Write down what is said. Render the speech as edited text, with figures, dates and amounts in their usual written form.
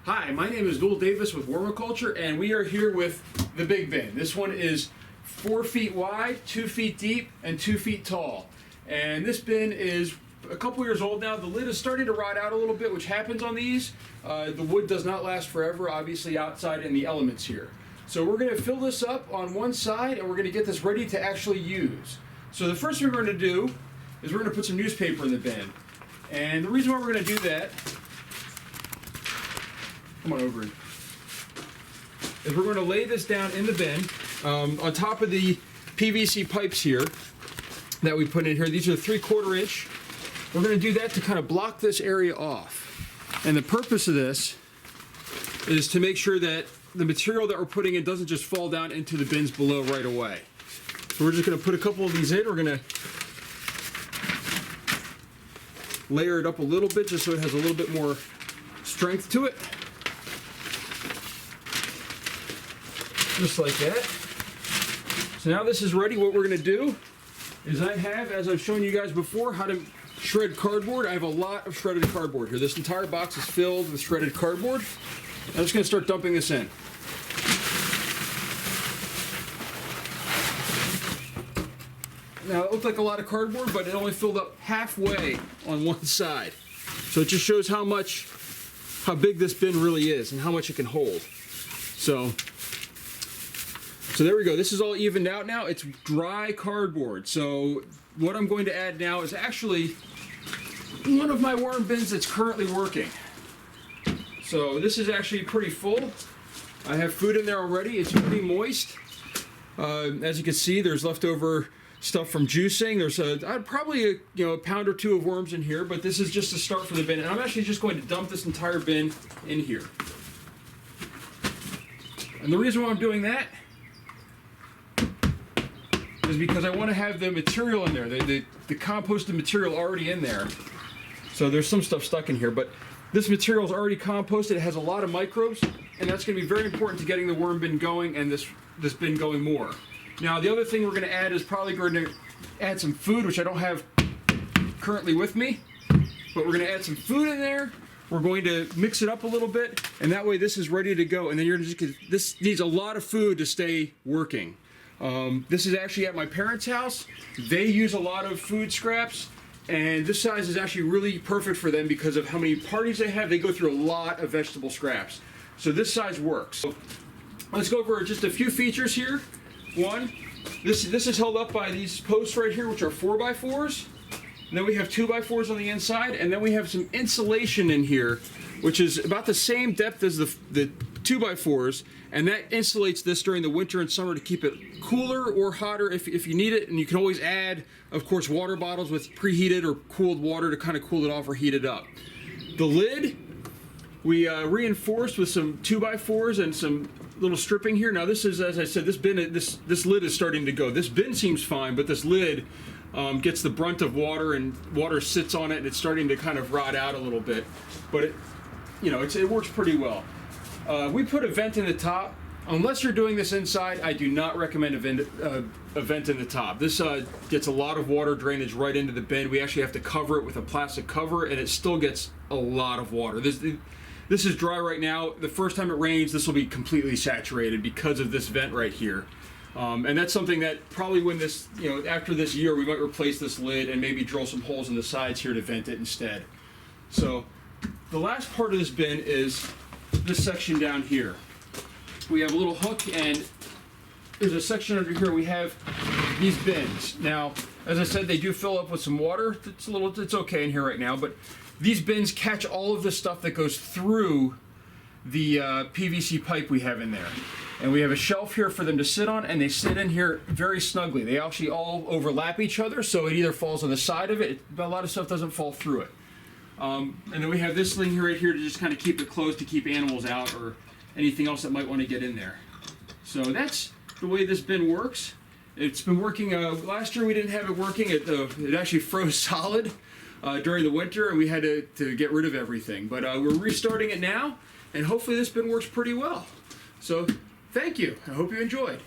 Hi, my name is Noel Davis with Wormiculture, and we are here with the big bin. This one is 4 feet wide, 2 feet deep, and 2 feet tall. And this bin is a couple years old now. The lid is starting to rot out a little bit, which happens on these. The wood does not last forever, obviously outside in the elements here. So we're going to fill this up on one side, and we're going to get this ready to actually use. So the first thing we're going to do is we're going to put some newspaper in the bin. And the reason why we're going to do that, come on over, is we're going to lay this down in the bin on top of the PVC pipes here that we put in here. These are 3/4 inch. We're going to do that to kind of block this area off. And the purpose of this is to make sure that the material that we're putting in doesn't just fall down into the bins below right away. So we're just going to put a couple of these in. We're going to layer it up a little bit just so it has a little bit more strength to it. Just like that. So now this is ready. What we're going to do is I have, as I've shown you guys before, how to shred cardboard. I have a lot of shredded cardboard here. This entire box is filled with shredded cardboard. I'm just going to start dumping this in. Now it looked like a lot of cardboard, but it only filled up halfway on one side. So it just shows how big this bin really is and how much it can hold. So there we go. This is all evened out now. It's dry cardboard. So what I'm going to add now is actually one of my worm bins that's currently working. So this is actually pretty full. I have food in there already. It's pretty moist. As you can see, there's leftover stuff from juicing. There's probably a pound or two of worms in here, but this is just a start for the bin. And I'm actually just going to dump this entire bin in here. And the reason why I'm doing that is because I want to have the material in there, the composted material already in there. So there's some stuff stuck in here, but this material is already composted. It has a lot of microbes, and that's going to be very important to getting the worm bin going and this bin going more. Now, the other thing we're going to add is probably going to add some food, which I don't have currently with me, but we're going to add some food in there. We're going to mix it up a little bit, and that way this is ready to go. And then this needs a lot of food to stay working. This is actually at my parents' house. They use a lot of food scraps, and this size is actually really perfect for them because of how many parties they have. They go through a lot of vegetable scraps. So this size works. So let's go over just a few features here. One, this is held up by these posts right here, which are 4x4s. And then we have 2x4s on the inside, and then we have some insulation in here, which is about the same depth as the 2x4s, and that insulates this during the winter and summer to keep it cooler or hotter if you need it. And you can always add, of course, water bottles with preheated or cooled water to kind of cool it off or heat it up. The lid, we reinforced with some 2x4s and some little stripping here. Now this is, as I said, this lid is starting to go. This bin seems fine, but this lid gets the brunt of water, and water sits on it, and it's starting to kind of rot out a little bit. But it works pretty well. We put a vent in the top. Unless you're doing this inside, I do not recommend a vent in the top. This gets a lot of water drainage right into the bin. We actually have to cover it with a plastic cover, and it still gets a lot of water. This is dry right now. The first time it rains, this will be completely saturated because of this vent right here. And that's something that probably when this, after this year, we might replace this lid and maybe drill some holes in the sides here to vent it instead. So the last part of this bin is this section down here. We have a little hook, and there's a section under here. We have these bins. Now, as I said, they do fill up with some water. It's okay in here right now, but these bins catch all of the stuff that goes through the PVC pipe we have in there. And we have a shelf here for them to sit on, and they sit in here very snugly. They actually all overlap each other, so it either falls on the side of it, but a lot of stuff doesn't fall through it. And then we have this thing here, right here, to just kind of keep it closed to keep animals out or anything else that might want to get in there. So that's the way this bin works. It's been working. Last year we didn't have it working. It actually froze solid during the winter, and we had to get rid of everything. But we're restarting it now, and hopefully this bin works pretty well. So thank you. I hope you enjoyed.